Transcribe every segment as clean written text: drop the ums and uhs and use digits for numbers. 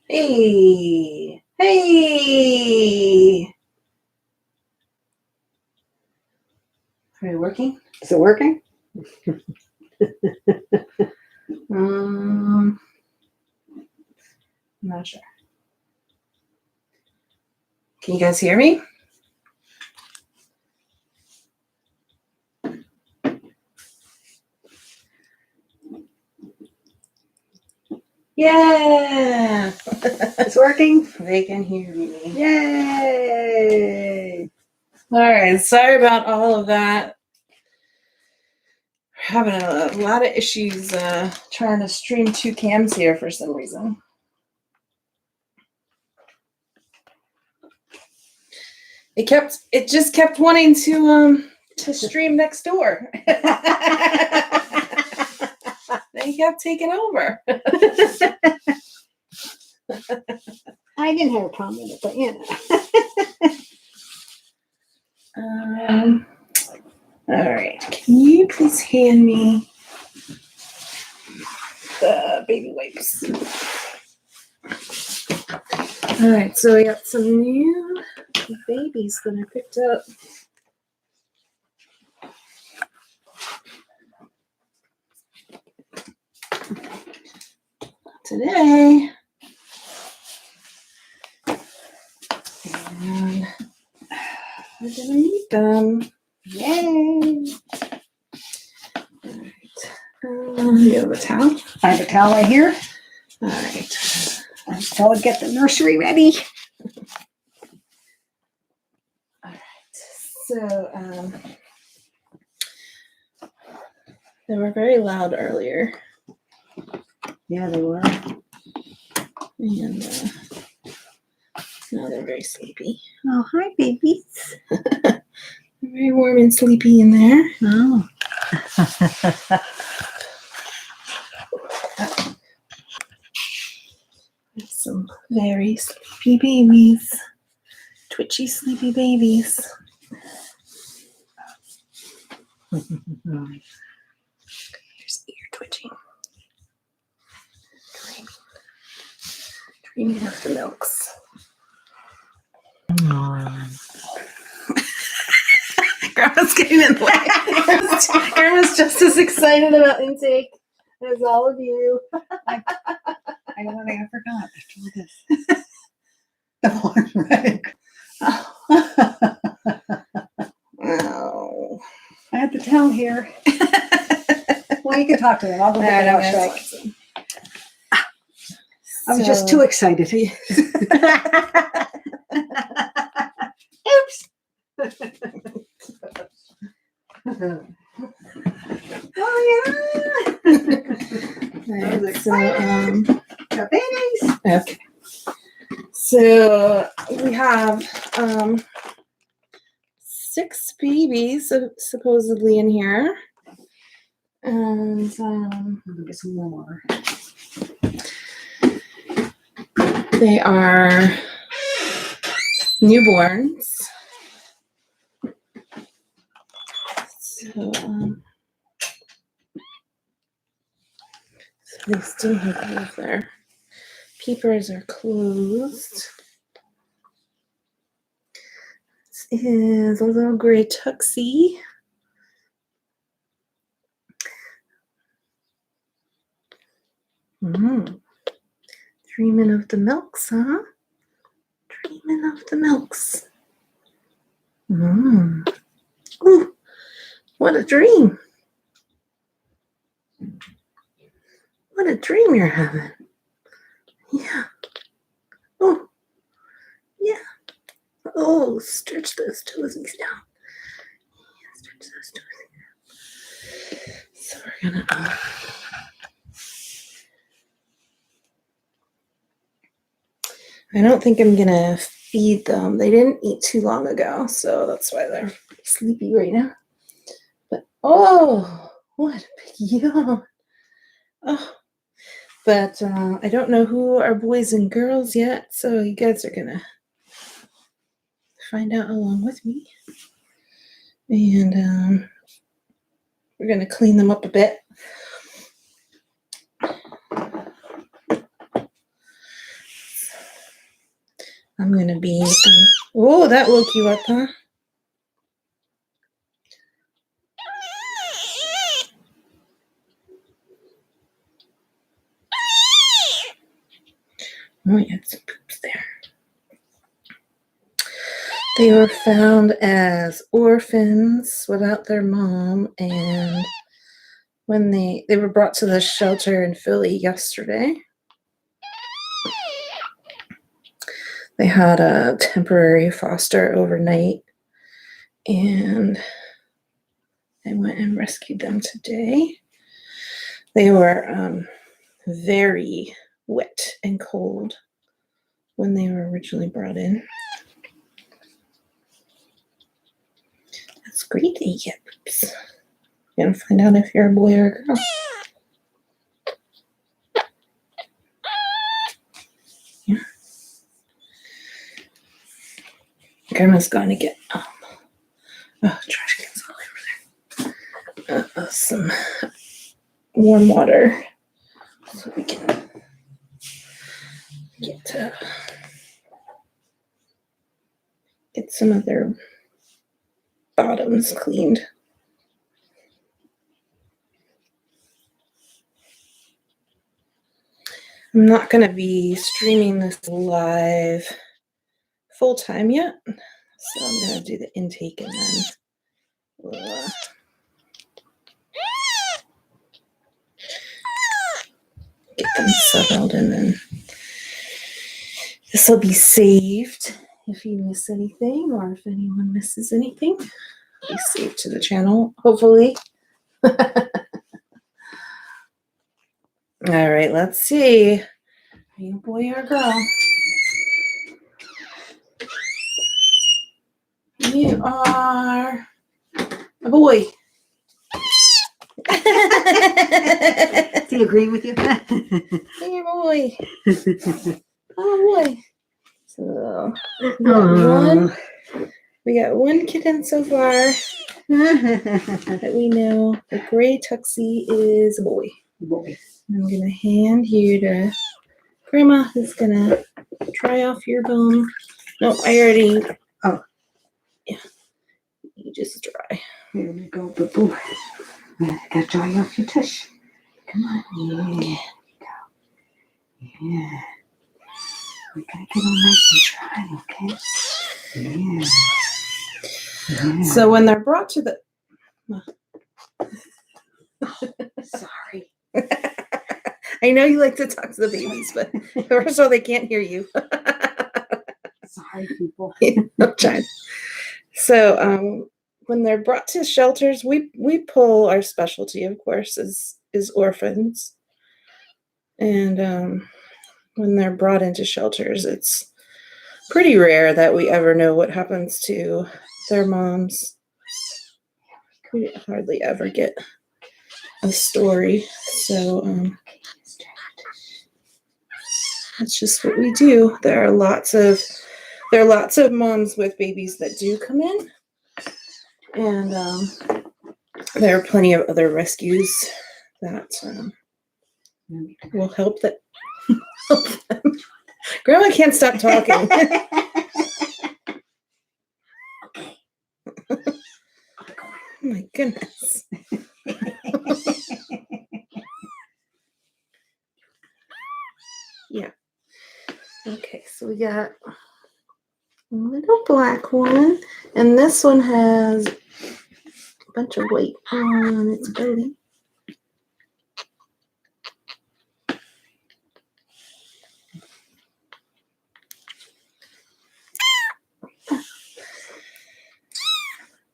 Hey, hey. Are you working? Is it working? I'm not sure. Can you guys hear me? Yeah. It's working? They can hear me. Yay! All right. Sorry about all of that. We're having a lot of issues trying to stream 2 cams here for some reason. It just kept wanting to stream next door. They kept taking over. I didn't have a problem with it, but you know. All right. Can you please hand me the baby wipes? All right. So we got some new babies that I picked up. Today. And we're gonna meet them. Yay! All right. You have a towel? I have a towel right here. All right. Let's tell her to get the nursery ready. All right. So they were very loud earlier. Yeah, they were. And now they're very sleepy. Oh, hi, babies. They're very warm and sleepy in there. Oh. Some very sleepy babies. Twitchy, sleepy babies. There's ear twitching. Dreaming after milks. Grandma's getting in the way. Grandma's just as excited about intake as all of you. I don't want to forgot after all this. The one right. Oh. I have the towel here. Well, you can talk to them. I'll go get the wash rag. I was just too excited. Oops. Oh yeah. Right, so, the babies. okay. So we have 6 babies supposedly in here. And get some more. They are newborns. So they still have all of their peepers are closed. This is a little gray tuxie. Dreaming of the milks, huh? Dreaming of the milks. Ooh, what a dream. What a dream you're having. Yeah. Oh, yeah. Oh, stretch those toesies down. Yeah, stretch those toesies down. So we're gonna I don't think I'm gonna feed them. They didn't eat too long ago, so that's why they're sleepy right now. But oh, what a big yawn. Oh, but I don't know who are boys and girls yet, so you guys are gonna find out along with me. And we're gonna clean them up a bit. I'm going to be, oh, that woke you up, huh? Oh, you had some poops there. They were found as orphans without their mom, and when they were brought to the shelter in Philly yesterday. They had a temporary foster overnight, and I went and rescued them today. They were very wet and cold when they were originally brought in. That's great that you get poops. You're gonna find out if you're a boy or a girl. Yeah. Grandma's gonna get trash cans all over there. Some warm water so we can get some of their bottoms cleaned. I'm not going to be streaming this live full time yet, so I'm going to do the intake and then we'll get them settled, and then this will be saved if you miss anything or if anyone misses anything. It'll be saved to the channel, hopefully. All right, let's see. Are you a boy or a girl? You are a boy. Is he agreeing with you? You're a boy. Oh boy. So we got one kitten so far that we know. The gray tuxie is a boy. I'm gonna hand you to Grandma, who's gonna dry off your bone. No, I already. Oh, yeah. You just dry. Here we go, boo boo. I gotta dry off your tush. Come on, yeah. Yeah. We gotta get them nice and dry, okay? Yeah. So when they're brought to the. Sorry. I know you like to talk to the babies, but first of all, they can't hear you. Sorry, people. No, child. So when they're brought to shelters, we pull. Our specialty, of course, is orphans. And when they're brought into shelters, it's pretty rare that we ever know what happens to their moms. We hardly ever get a story. So that's just what we do. There are lots of moms with babies that do come in, and there are plenty of other rescues that will help them. Grandma can't stop talking. Oh my goodness. Yeah. Okay, so we got a little black one, and this one has a bunch of white on its belly.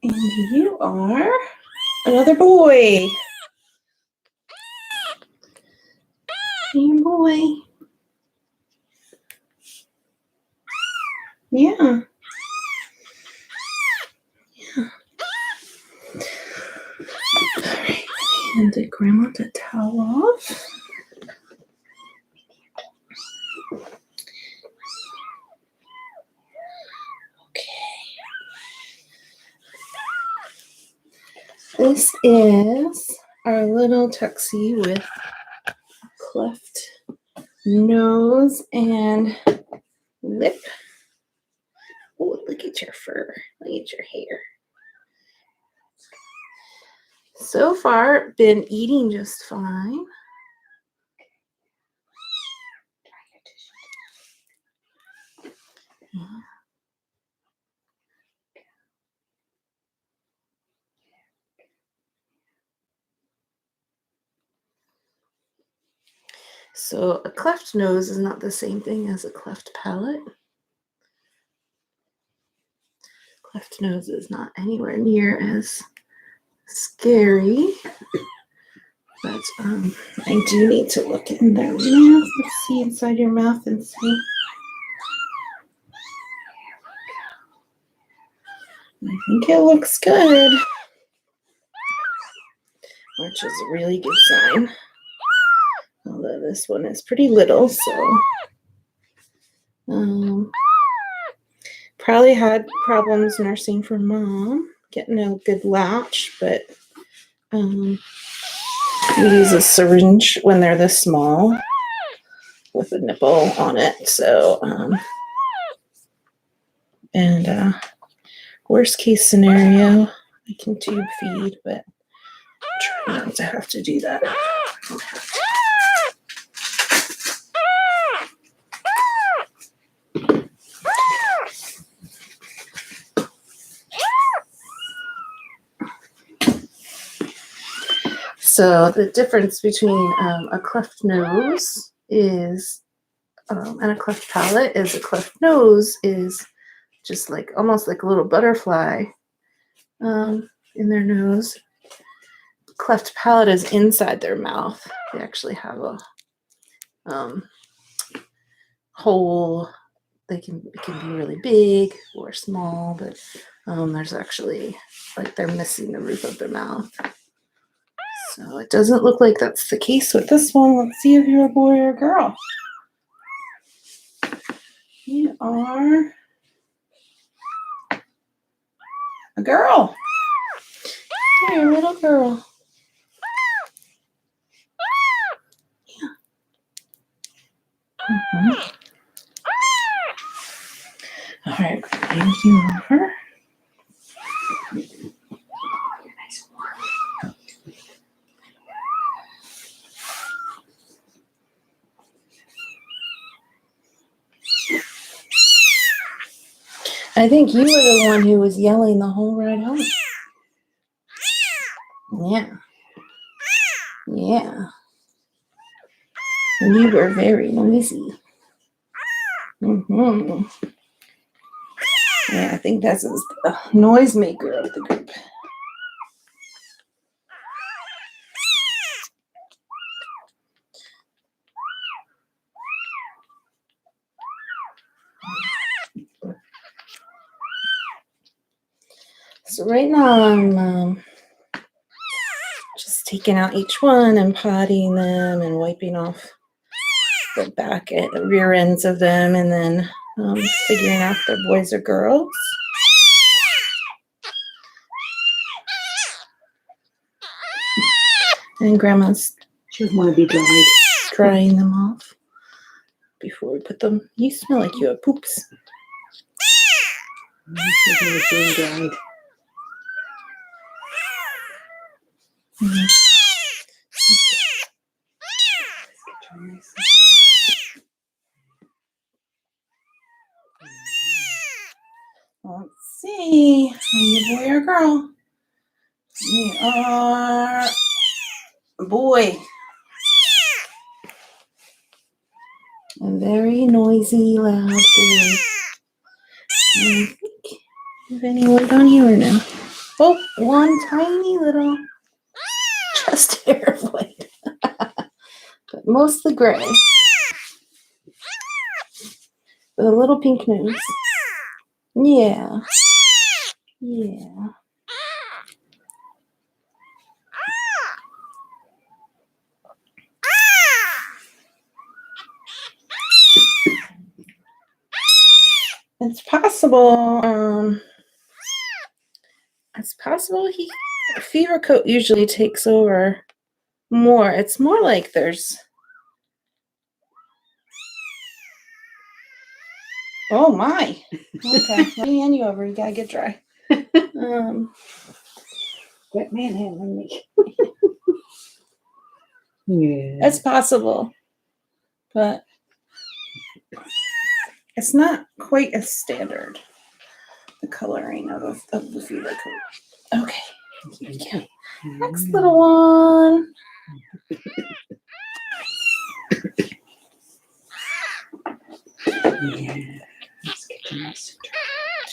And you are another boy. Hey, boy. Yeah. Yeah. All right. And did Grandma the towel off? This is our little tuxie with cleft nose and lip. Oh, look at your fur. Look at your hair. So far, been eating just fine. Yeah. So a cleft nose is not the same thing as a cleft palate. Cleft nose is not anywhere near as scary, but I do need to look in their mouth. Let's see inside your mouth and see. I think it looks good, which is a really good sign. Although this one is pretty little, so probably had problems nursing for mom, getting a good latch, but we use a syringe when they're this small with a nipple on it. So, worst case scenario, I can tube feed, but I try not to have to do that. So the difference between a cleft nose is and a cleft palate is a cleft nose is just like almost like a little butterfly in their nose. Cleft palate is inside their mouth. They actually have a hole. It can be really big or small, but there's actually like they're missing the roof of their mouth. So it doesn't look like that's the case with this one. Let's see if you're a boy or a girl. You are a girl. You're a little girl. Yeah. All right, bring you over. I think you were the one who was yelling the whole ride home. Yeah. Yeah. You were very noisy. Yeah, I think that's the noisemaker of the group. So right now I'm just taking out each one and potting them and wiping off the back and the rear ends of them, and then figuring out if they're boys or girls. And Grandma's She doesn't want to be dried. drying them off before we put them. You smell like you have poops. She doesn't want being dried. Let's see. Are you a boy or a girl? You are a boy. A very noisy, loud boy. I think if anyone down here now. Oh, one tiny little chest hair of white. But mostly gray. With a little pink nose. Yeah. Yeah. It's possible. It's possible fever coat usually takes over more. It's more like there's Oh my. Okay. Let me hand you over. You gotta get dry. Quit manhandling me. Yeah. It's possible, but it's not quite as standard. The coloring of the feeder coat. Okay. Here we go. Next little one. Yeah. Let's get the nice and dry.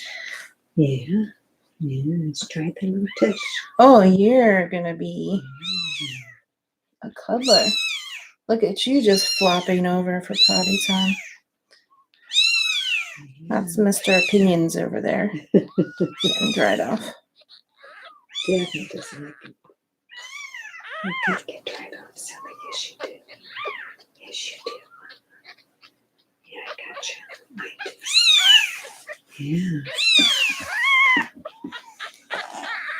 Yeah. Yeah. Let's try the little tush. Oh, you're gonna be a cuddler. Look at you just flopping over for potty time. That's Mr. Opinions over there. Getting dried off. Daphne doesn't like it. You can't get dried off, Sally. Yes, you do. Yes, you do. Yeah, I gotcha. Yeah.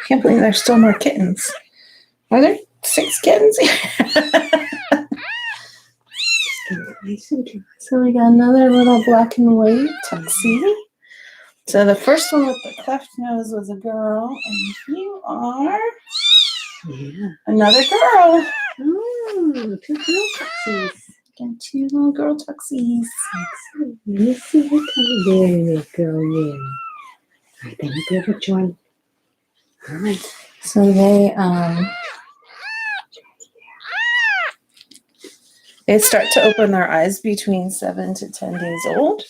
Can't believe there's still more kittens. Are there 6 kittens here? Nice and dry. So we got another little black and white tuxie. So the first one with the cleft nose was a girl, and you are another girl. Oh, 2 girl tuxies. And 2 little girl tuxies. Excellent. Let me see what color. There you go. Yeah. All right, then you give it joy. All right. So they start to open their eyes between 7 to 10 days old.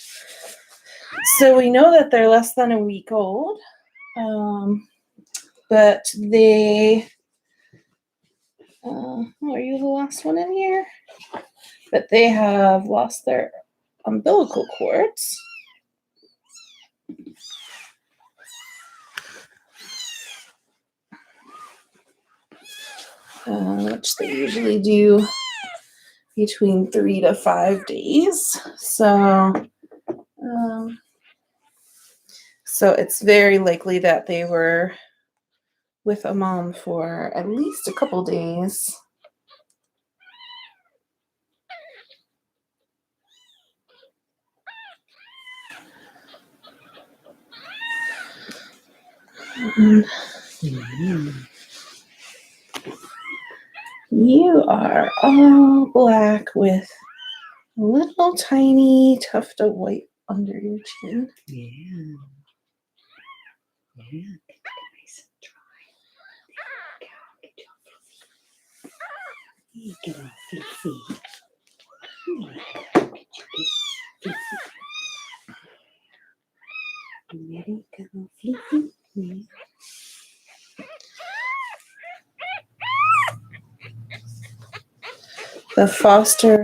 So we know that they're less than a week old, but they, are you the last one in here? But they have lost their umbilical cords. Which they usually do between 3 to 5 days. So it's very likely that they were with a mom for at least a couple days. You are all black with a little tiny tuft of white under your chin. Yeah. Yeah. Get it nice and dry. There you go. Get all fluffy. Get you ready? Get all fluffy. Yeah. The foster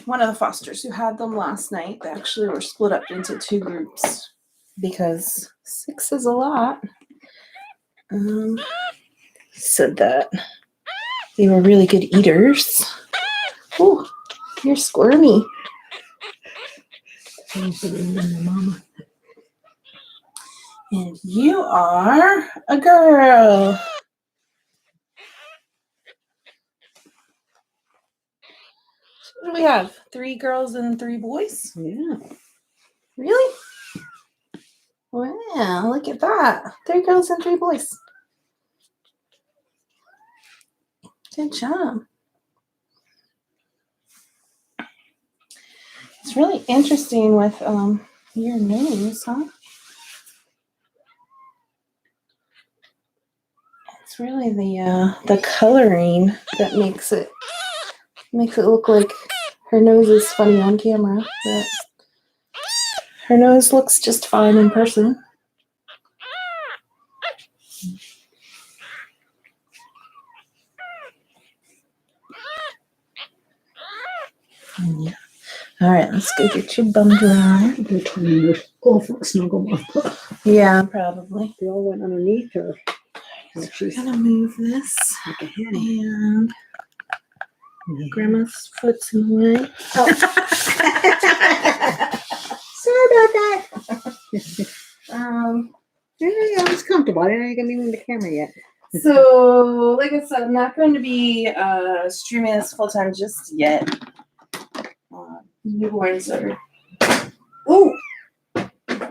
one of the fosters who had them last night, they actually were split up into 2 groups because 6 is a lot. Said that they were really good eaters. Oh, you're squirmy. Mama. And you are a girl. What do we have? 3 girls and 3 boys? Yeah. Really? Wow, look at that. 3 girls and 3 boys. Good job. It's really interesting with your nose, huh? It's really the coloring that makes it look like her nose is funny on camera, but her nose looks just fine in person. Yeah. All right, let's go get your bum dry. They're trying to go for a snuggle bump. Yeah, probably. They all went underneath her. So we're gonna move this, Like a hen. and Yeah. Grandma's foot's in the way. Oh. Sorry about that. Yeah, it's comfortable. I didn't even move the camera yet. So, like I said, I'm not going to be streaming this full time just yet. newborns are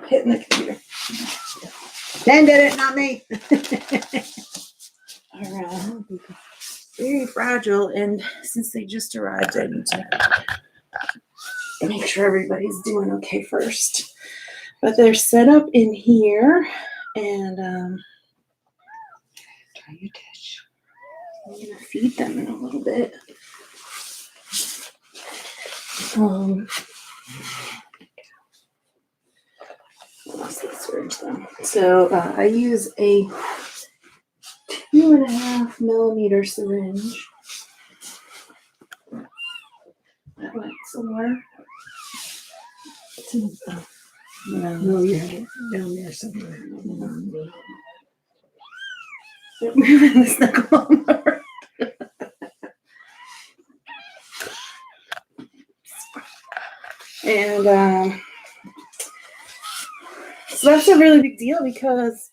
hitting the computer. Dan did it, not me. Are very fragile, and since they just arrived, I need to make sure everybody's doing okay first. But they're set up in here, and Try your dish. I'm gonna feed them in a little bit. Let's syringe them. So I use a 2.5 millimeter syringe. That went somewhere. No, you have it down there somewhere. They're moving the snuggle on there. And so that's a really big deal because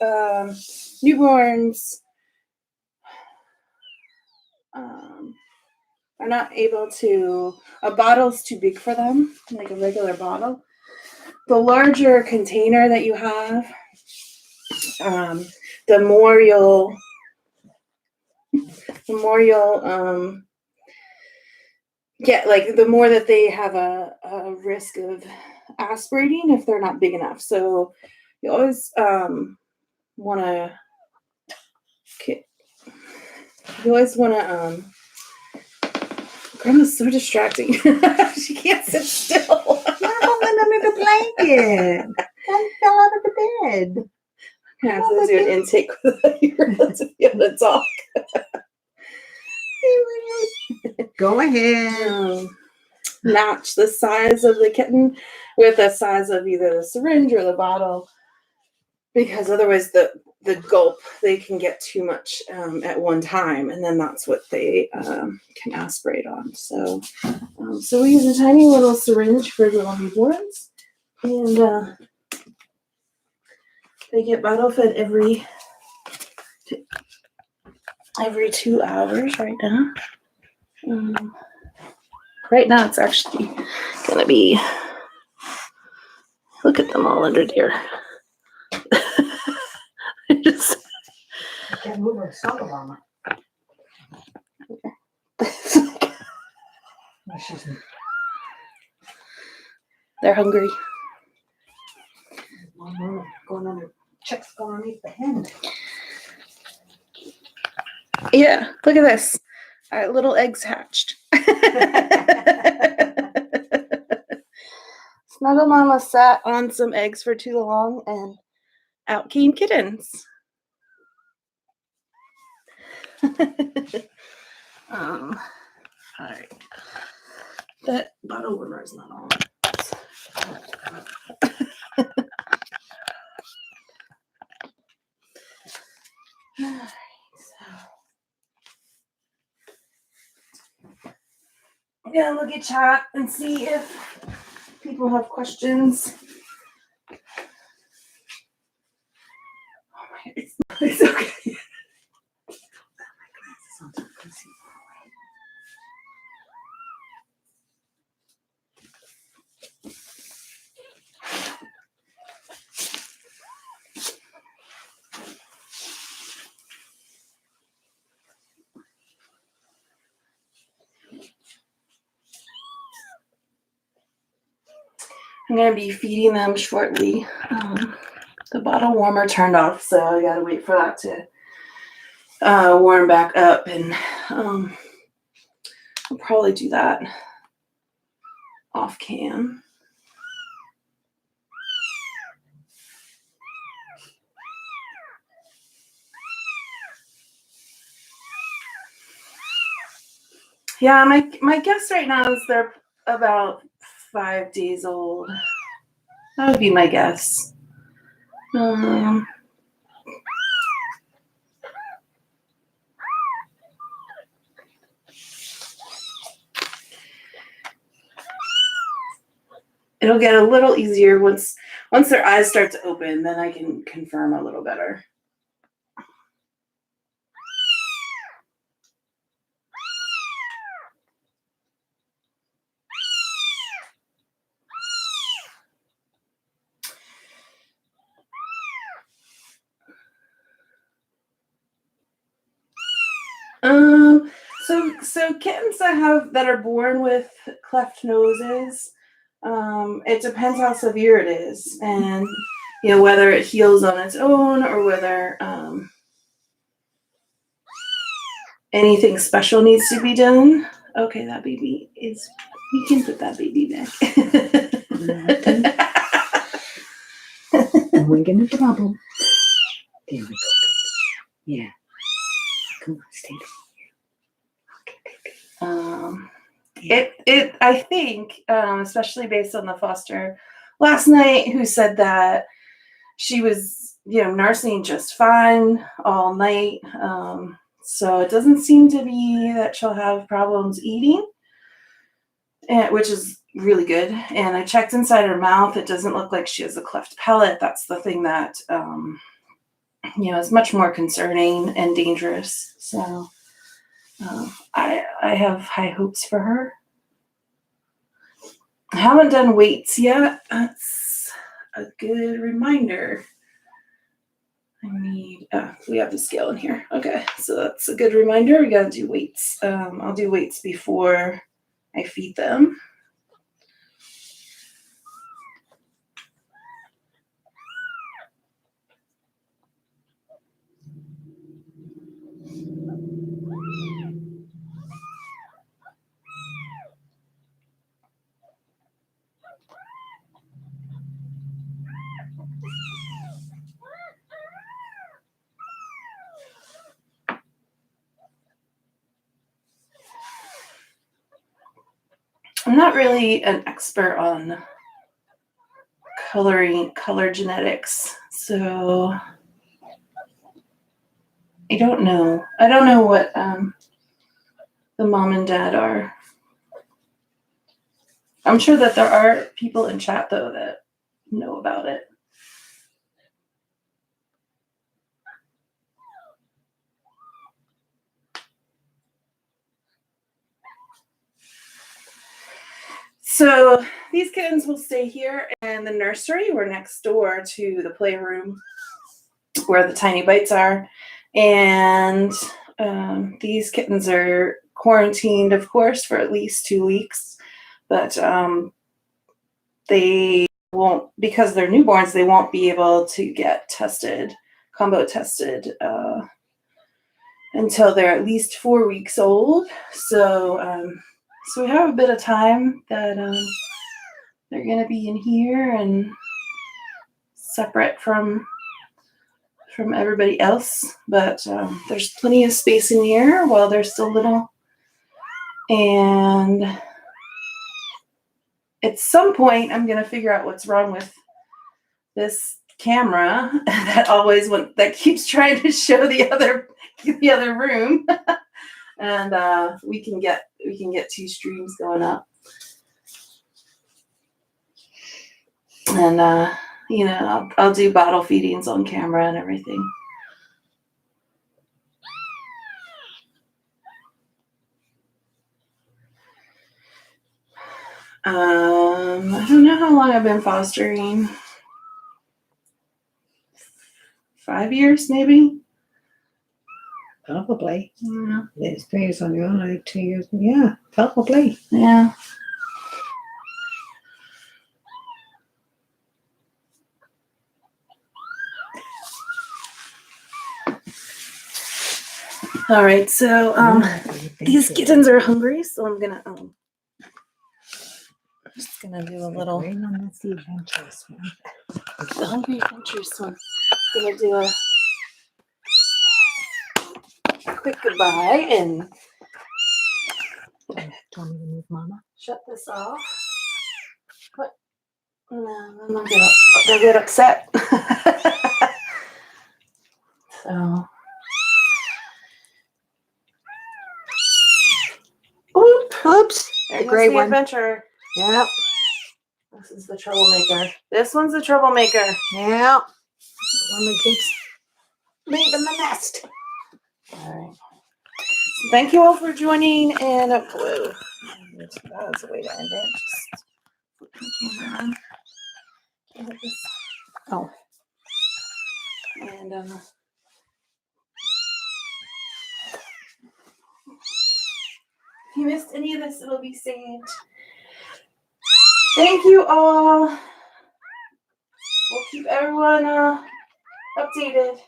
newborns are not able to, a bottle's too big for them, like a regular bottle. The larger container that you have, the more you'll get, like the more that they have a risk of aspirating if they're not big enough. So you always want to Grandma's so distracting. She can't sit still. Mom, under the blanket. Mom fell out of the bed. I have to do an intake with her to be able to talk. Go ahead. Match the size of the kitten with the size of either the syringe or the bottle, because otherwise the gulp, they can get too much at one time, and then that's what they can aspirate on. So we use a tiny little syringe for little newborns, and they get bottle fed every 2 hours right now. Right now it's actually gonna be, look at them all under there. I can't move her snuggle on her. They're hungry. Going under, checks going underneath the hen. Yeah, look at this. Our little eggs hatched. Snuggle Mama sat on some eggs for too long, and out came kittens. All right. That bottle warmer is not on. All right, so I'm gonna look at chat and see if people have questions. Oh my, it's okay. I'm gonna be feeding them shortly. The bottle warmer turned off, so I gotta wait for that to warm back up, and I'll probably do that off cam. Yeah, my guess right now is they're about 5 days old. That would be my guess. It'll get a little easier once their eyes start to open, then I can confirm a little better. So kittens that are born with cleft noses, it depends how severe it is, and whether it heals on its own or whether anything special needs to be done. Okay, that baby is. You can put that baby back. And we get into trouble. There we go. Yeah. Come on, stay there. Okay, baby. I think, especially based on the foster last night, who said that she was, nursing just fine all night. So it doesn't seem to be that she'll have problems eating, which is really good. And I checked inside her mouth. It doesn't look like she has a cleft palate. That's the thing that, is much more concerning and dangerous. So I have high hopes for her. I haven't done weights yet. That's a good reminder. We have the scale in here. Okay, so that's a good reminder. We got to do weights. I'll do weights before I feed them. I'm not really an expert on color genetics, so I don't know. I don't know what the mom and dad are. I'm sure that there are people in chat though that know about it. So these kittens will stay here in the nursery. We're next door to the playroom where the tiny bites are. And these kittens are quarantined, of course, for at least 2 weeks. But they won't, because they're newborns, they won't be able to get combo tested until they're at least 4 weeks old. So we have a bit of time that they're going to be in here and separate from everybody else. But there's plenty of space in here while they're still little. And at some point, I'm going to figure out what's wrong with this camera that keeps trying to show the other room. And we can get 2 streams going up. And I'll do bottle feedings on camera and everything. I don't know how long I've been fostering. 5 years, maybe. Probably. Yeah. The experience on your own, like 2 years. Yeah, probably. Yeah. All right, so these kittens are hungry, so I'm gonna just gonna do a little. That's the adventurous one. The hungry adventurous one. Gonna do a quick goodbye and Do you want me to move, Mama? shut this off. What? No, they'll get upset. So. Oops. A great one. Adventure. Yep. This is the troublemaker. This one's the troublemaker. Yep. One that keeps leaving the nest. All right. So thank you all for joining. And that was the way to end it. Just flip the camera on. Oh. And you missed any of this, it'll be saved. Thank you all. We'll keep everyone updated.